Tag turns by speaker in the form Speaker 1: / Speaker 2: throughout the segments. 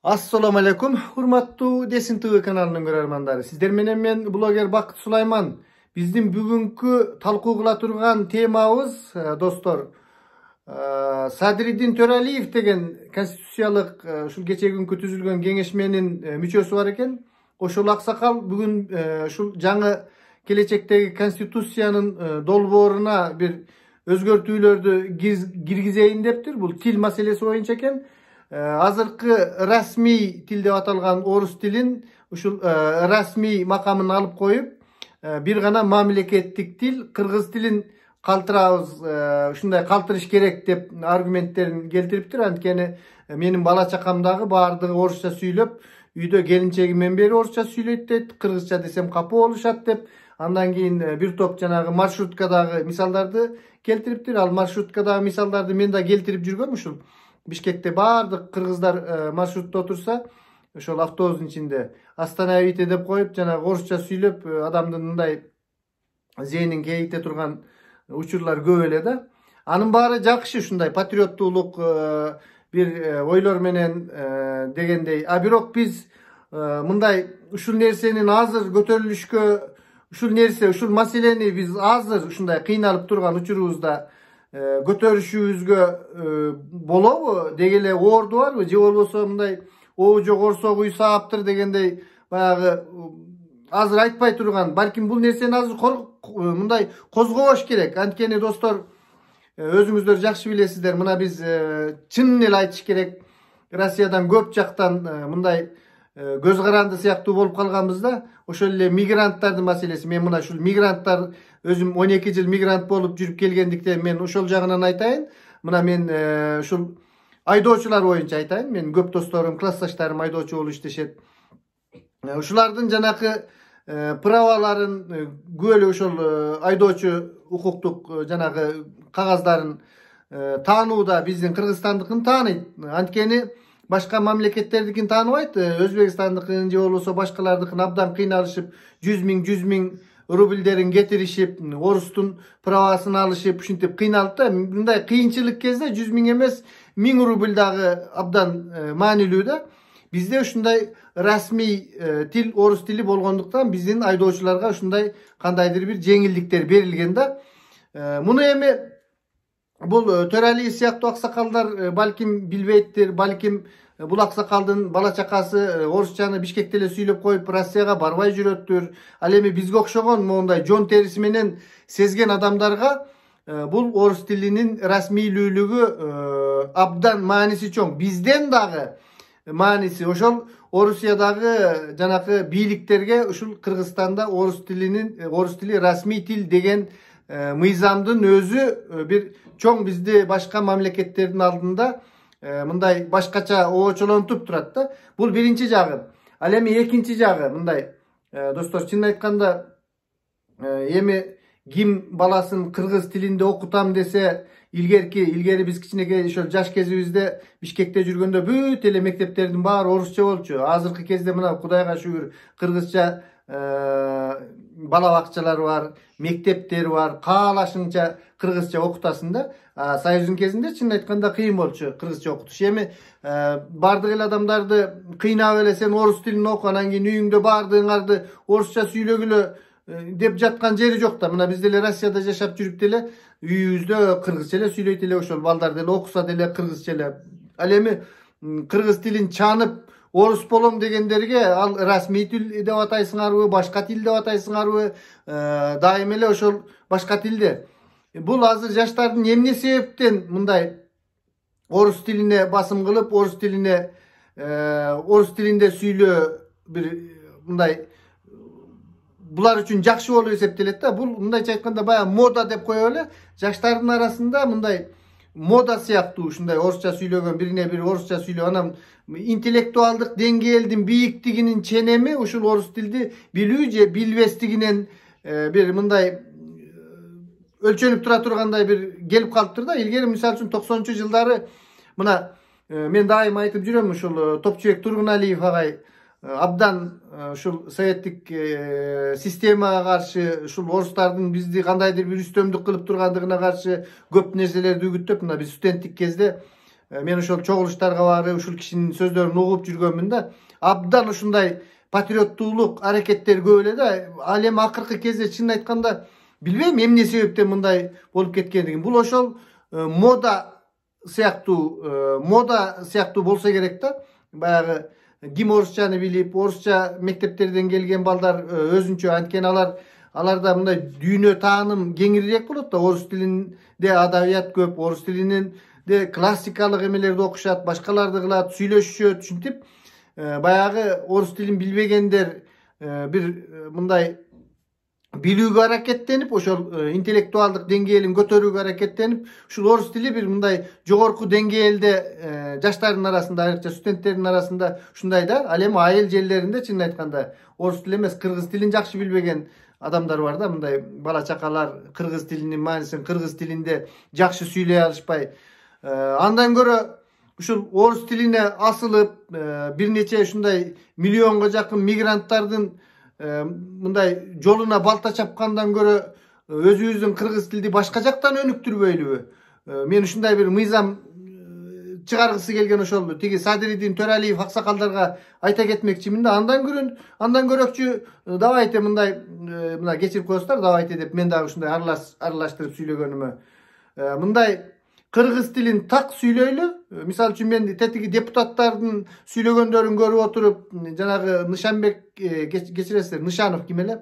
Speaker 1: Assalamu alaikum. Hurmattуу Desin TV kanalının görөрmandары. Sizler менен мен блогер Бакыт Сулайман. Биздин бүгүнкү талкуу кыла турган темабыз, достор, Садриддин Төралиев деген конституциялык ушул кече күнкү түзүлгөн кеңешменин мүчөсү бар экен. Ошол аксакал бүгүн ушул жаңы келечектеги конституциянын долбооруна бир өзгөртүүлөрдү киргизейин дептир. Бул тил маселеси боюнча экен. Азыркы расмий тил деп аталган орус тилин ушул расмий макамын алып коюп, бир гана мамлекеттик тил кыргыз тилин калтырабыз, ушундай калтырыш керек деп аргументтерин келтириптир. Анткени менин бала чакам дагы баардыгы орусча сүйлөп, үйдө келинчегимен бери орусча сүйлөйт дейт, кыргызча десем капа болушат деп. Андан кийин бир топ жанагы маршруткадагы мисалдарды келтириптир. Ал маршруткадагы мисалдарды мен да келтирип жүргөм. Ушул Бишкекте баардык кыргыздар маршрутта отурса, ошол автобустун ичинде остановите деп коюп, жанагы орусча сүйлөп, адамдын мындай зээнин кейите турган учурлар көп эле да. Анын баары жакшы, ушундай патриоттуулук бир ойлор менен дегендей. А бирок биз мындай ушул нерсенин азыр көтөрүлүшкө, ушул маселени биз азыр ушундай кыйналып турган учурубузда көтөрүшүбүзгө болобу деги эле орду барбы, же болбосо мындай обу жок орсок үй сааптыр дегендей баягы азыр айтпай турган, балким бул нерсени азыр мындай козгобош керек. Анткени достор, өзүңүздөр жакшы билесиздер, мына биз чынын эле айтыш керек, Россиядан көп жактан мындай көз каранды сыяктуу болуп калганбыз да. Ошол эле мигранттардын маселеси. Мен мына ушул мигранттар, өзүм 12 жыл мигрант болуп жүрүп келгендиктен мен ошол жагынан айтайын. Мына мен ушул айдоочулар боюнча айтайын. Мен көп досторум, классташтарым айдоочу болуп иштешет. Ушулардын жанакы праваларын көп эле ошол айдоочу укуктук жанагы кагаздарын таанууда биздин Кыргызстандыкын тааныйт. Анткени башка мамлекеттердикин тааныбайт. Өзбекстандыкын же болбосо башкалардыкын абдан кыйналышып, 100 миң рубльдерин кетиришип, орустун правасын алышып, ушинтип кыйналып да. Мындай кыйынчылык кезде 100 миң эмес, 1000 рубль дагы абдан маанилүү да. Бизде ушундай расмий тил, орус тили болгондуктан биздин айдоочуларга ушундай кандайдыр бир жеңилдиктер берилген да. Муну эми бул Төралиев сыяктуу аксакалдар балким билбейттир, балким бул аксакалдын бала чакасы орусчаны Бишкекте эле сүйлөп коюп Россияга барбай жүрөттүр. Ал эми бизге окшогон моундай жон териси менен сезген адамдарга бул орус тилинин расмийлүүлүгү абдан мааниси чоң. Бизден дагы мааниси ошол Орусиядагы жанакы бийликтерге ушул Кыргызстанда орус тили расмий тил деген мыйзамдын өзү бир чоң бизди башка мамлекеттердин алдында мындай башкача оочолонтуп турат да. Бул биринчи жагы. Ал эми экинчи жагы мындай, достор, чынын айтканда эми ким баласын кыргыз тилинде окутам десе, илгери биз кичинекей ошол жаш кезибизде Бишкекте жүргөндө бүт эле мектептердин баары орусча болчу. Азыркы кезде мына Кудайга шүгүр кыргызча бала бакчалар бар, мектептер бар, каалашыңча кыргызча окутасың да. Союздун кезинде чынын айтканда кыйын болчу кыргызча окутуш. Эми бардык эле адамдарды кыйнап эле сен орус тилин оку, анан кийин үйүңдө баардыгыңарды орусча сүйлөгүлө деп жаткан жери жок да. Мына биз деле Россияда жашап жүрүп деле үйүбүздө кыргызча эле сүйлөйт эле, ошол балдар деле окуса деле кыргызча эле. Ал эми кыргыз тилин чанып орус болом дегендерге ал расмий тил деп атайсыңарбы, башка тил деп атайсыңарбы, дайым эле ошол башка тилде. Бул азыр жаштардын эмне себептен мындай орус тилине басым кылып, орус тилинде сүйлөө бир мындай булар үчүн жакшы болуп эсептелет да. Бул мындайча айтканда баягы мода деп коелу эле. Жаштардын арасында мындай мода сыяктуу ушундай орусча сүйлөгөн, бирине бири орусча сүйлөө, анан интеллектуалдык деңгээлдин бийиктигинин ченеми ушул орус тилди билүү же билбестигинен бир мындай өлчөнүп тура тургандай бир келип калыптыр да. Илгери мисалы үчүн 90-чы жылдары мына мен дайым айтып жүрөм, ушул Топчубек Тургуналиев агай абдан ушул советтик системага каршы, ушул орустардын бизди кандайдыр бир үстөмдүк кылып тургандыгына каршы көп нерселерди үгүттөп, мына биз студенттик кезде Men ошол чогулуштарга барып ушул кишинин сөздөрүн угуп жүргөнмүн да. Абдан ушундай патриоттуулук аракеттер көп эле да. Ал эми акыркы кезде чынын айтканда билбейм эмне себептен мындай болуп кеткендигин. Бул ошол мода сыяктуу болсо керек да. Баягы ким орусчаны билип, орусча мектептерден келген балдар өзүнчө, анткени аларда мындай дүйнө тааным кеңирээк болот да. Орус тилинде адабият көп, орус тилинин де классикалык эмелерди окушат, башкаларды кылат, сүйлөшүшөт, ушинтип баягы орус тилин билбегендер бир мындай билүүгө аракеттенип, ошол интеллектуалдык деңгээлин көтөрүүгө аракеттенип, ушул орус тили бир мындай жогорку деңгээлде жаштардын арасында, айрыкча студенттердин арасында ушундай да. Ал эми айыл жерлеринде чынын айтканда орус тили эмес, кыргыз тилин жакшы билбеген адамдар бар да. Мындай бала чакалар кыргыз тилинин маанисин кыргыз тилинде жакшы сүйлөй алышпай, андан көрө ушул орус тилине асылып, бир нече ушундай миллионго жакын мигранттардын мындай жолуна балта чапкандан көрө өзүбүздүн кыргыз тилди башка жактан өнүктүрбөйлүбү? Мен ушундай бир мыйзам чыгаргысы келген ошол тиги Садыридин Төралиев аксакалдарга айта кетмекчимин да. Андан көрөкчү давайте мындай кечирип коесуздар, давайте деп мен дагы ушундай аралаштырып сүйлөгөнүмө. Мындай кыргыз тилин так сүйлөйлү. Мисалы үчүн мен тетиги депутаттардын сүйлөгөндөрүн көрүп отуруп, жанагы Нышанбек, кечиресиздер, Нышанов ким эле?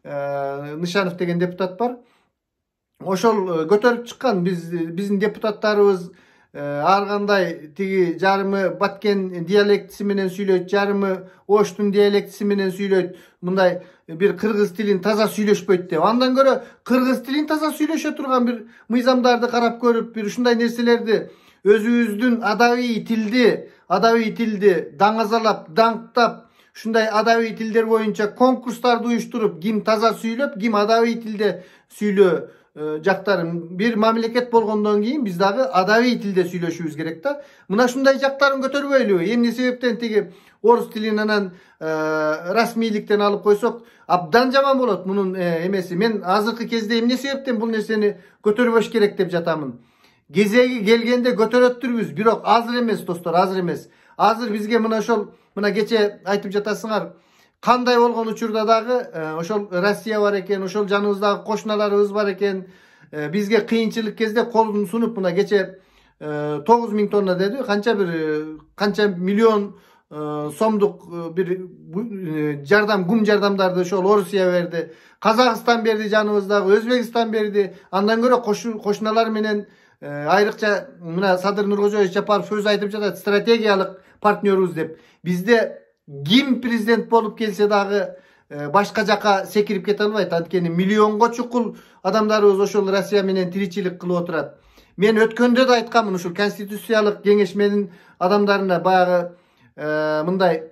Speaker 1: Нышанов деген депутат бар. Ошол көтөрүп чыккан биздин депутаттарыбыз ар кандай тиги жарымы Баткен диалектиси менен сүйлөйт, жарымы Оштун диалектиси менен сүйлөйт. Мындай бир кыргыз тилин таза сүйлөшпөйт деп. Андан көрө кыргыз тилин таза сүйлөшө турган бир мыйзамдарды карап көрүп, бир ушундай нерселерди өзүбүздүн адабий тилди даңазалап, даңктап, ушундай адабий тилдер боюнча конкурстарды уюштуруп, ким таза сүйлөп, ким адабий тилде сүйлөө жактарын бир мамлекет болгондон кийин биз дагы адабий тилде сүйлөшүбүз керек да. Мына ушундай жактарын көтөрбөйлүбү? Эмне себептен тиги орус тилин анан расмийликтен алып койсок абдан жаман болот мунун эмеси. Мен азыркы кезде эмне себептен бул нерсени көтөрбөш керек деп жатамын. Кезеги келгенде көтөрөттүрбүз, бирок азыр эмес достор, азыр эмес. Азыр бизге мына кече айтып жатасыңар, кандай болгон учурда дагы ошол Россия бар экен, ошол жаныбыздагы кошуналарыбыз бар экен. Бизге кыйынчылык кезде колун сунуп, мына кече 9000 тонна деди, канча миллион сомдук бир жардам, гум жардамдарды ошол Орусия берди, Казакстан берди жаныбыздагы, Өзбекстан берди. Андан көрө кошуналар менен айрыкча мына Садыр Нуркожоевич Жапаров өз айтып жатат, стратегиялык партнерубуз деп. Бизде ким президент болуп келсе дагы башка жака секирип кете албайт. Анткени миллионго чукул адамдарыбыз ошол Россия менен тиричилик кылып отурат. Мен өткөндө да айтканмын, ушул конституциялык кеңешменин адамдарына баягы мындай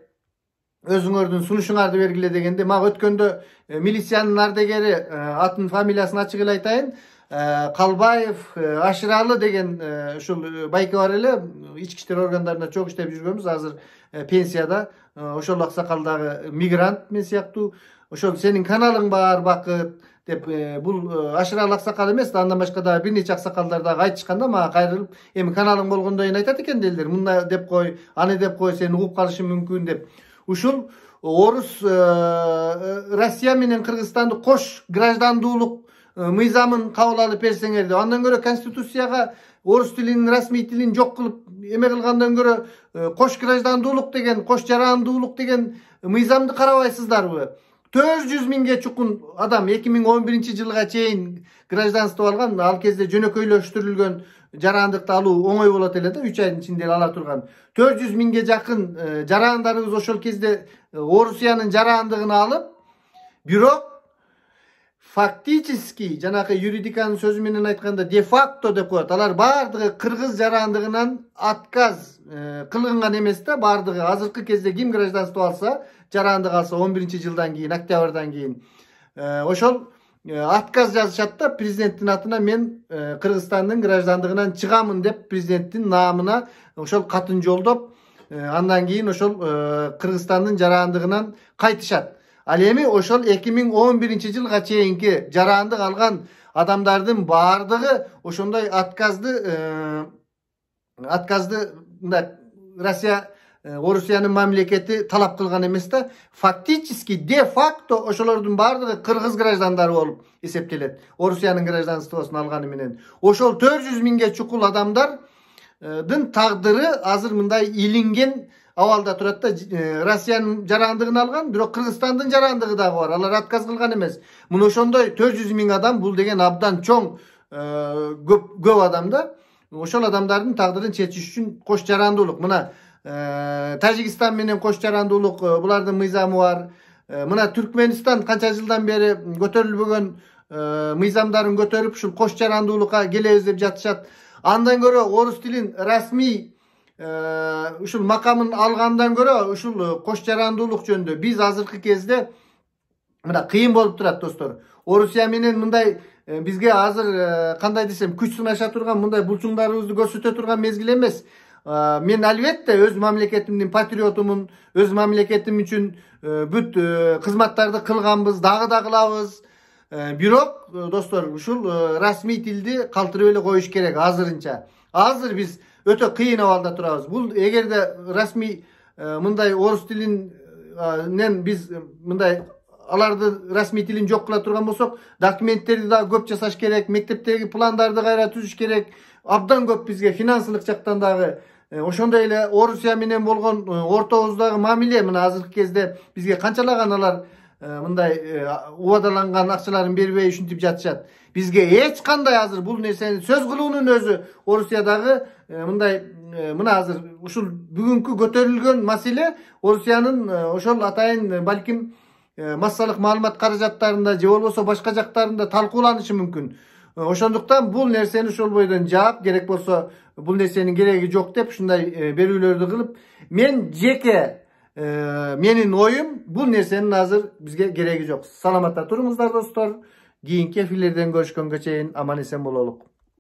Speaker 1: өзүңөрдүн сунушуңарды бергиле дегенде, мага өткөндө милициянын ардегери, атын фамилиясын ачык эле айтайын, Калбаев Ашыралы деген ушул байке бар эле, ички иштер органдарында чок иштеп жүргөнбүз, азыр пенсияда. Ошол аксакалдагы мигрант мен сыяктуу. Ошол сенин каналың бар Бакыт деп, бул Ашыралы аксакал эмес да, андан башка дагы бир нече аксакалдар дагы айтышканда мага кайрылып, эми каналың болгондон кийин айтат экен делдер, мындай деп кой, аны деп кой, сени угуп калышым мүмкүн деп. Ушул орус Россия менен Кыргызстанды кош граждандуулук мыйзамын кабыл алып берсеңер деп. Андан көрө конституцияга орус тилин, расмий тилин жок кылып эме кылгандан көрө кош граждандуулук деген, кош жарандуулук деген мыйзамды карабайсыздарбы? 400 миңге чукун адам 2011 жылга чейин гражданство алган. Ал кезде жөнөкөйлөштүрүлгөн жарандыкты алуу оңой болот эле да, 3 айдын ичинде ала турган. 400 миңге жакын жарандарыбыз ошол кезде Орусиянын жарандыгын алып, бирок фактически, жанакы юридиканын сөзү менен айтканда, де факто деп коет. Алар бардыгы кыргыз жарандыгынан отказ кылынган эмес да, бардыгы. Азыркы кезде ким гражданство алса, жарандык алса 11 жылдан кийин, октябрдан кийин, ошол отказ жазышат да, президенттин атына мен Кыргызстандын граждандыгынан чыгамын деп президенттин наамына ошол катын жолдоп, андан кийин ошол Кыргызстандын жарандыгынан кайтышат. Ал эми ошол 2011 жылга чейинки жарандык алган адамдардын бардыгы ошондой отказды atkazdı. Rusya Rusya'nın memleketi talap kılgan emes da faktiçiski de facto oşolordun bardığı Kırgız grajdanları olup eseptelet. Rusya'nın grajdanstığını algany menen. Oşol 400 minge çukul adamdardın taqdırı azır mınday ilingen avalda turat da Rusya'nın jarandığını algan, bирок Kırgızstandın jarandığı da var. Alar atkaz kılgan emes. Muna oşondoy 400 min adam bul degen abdan çoğ köp adamda. Oşol adamdardın taqdırын çeçiş üçün koş jarandуулuk. Mına Tacikistan menen koş jarandуулuk bulardın mıyzamı var. Mına Türkmenistan kança жылдан beri götөрülbөгөн mıyzamdарын götörüp uşul koş jarandуулukka gelebиз деп жатышат. Andan göre orus tilin rasmi uşul makamın algandan göre uşul koş jarandуулuk jönündө biz azırkı kezde mına kıyın bolup turat dostlar. Rusya menen mындай bizge azır kanday desem күч сынаша турган мындай булчуңдарыбызды көрсөтө турган мезгил эмес. Men albatta öz mamleketimdin patriotумун, öz mamleketim üçün бүт кызматтарды кылганбыз, дагы да кылабыз. Бирок достор, ушул расмий тилди калтырып эле коюш керек азырынча. Азыр биз өтө кыйын абалда турабыз. Бул эгерде расмий мындай орус тилинен биз мындай аларды расмий тилин жок кыла турган болсок, документтерди да көп жасаш керек, мектептеги пландарды кайра түзүш керек. Абдан көп бизге финансылык жактан дагы ошондой эле Орусия менен болгон ортобуздагы мамиле мына азыркы кезде бизге канчалаган алар мындай убадаланган акчаларын бербей ушинтип жатышат. Бизге эч кандай азыр бул нерсени сөз кылуунун өзү Орусиядагы мындай мына азыр ушул бүгүнкү көтөрүлгөн маселе Орусиянын ошол атайын балким массалык маалымат каражаттарында же болбосо башка жактарында талкууланышы мүмкүн. Ошондуктан бул нерсени ошол бойдон жаап, керек болсо бул нерсенин кереги жок деп ушундай берүүлөрдү кылып, мен жеке менин оюм бул нерсенин азыр бизге кереги жок. Саламатта туруңуздар достор. Кийинки эфирлерден көрүшкөнгө чейин аман эсен бололук.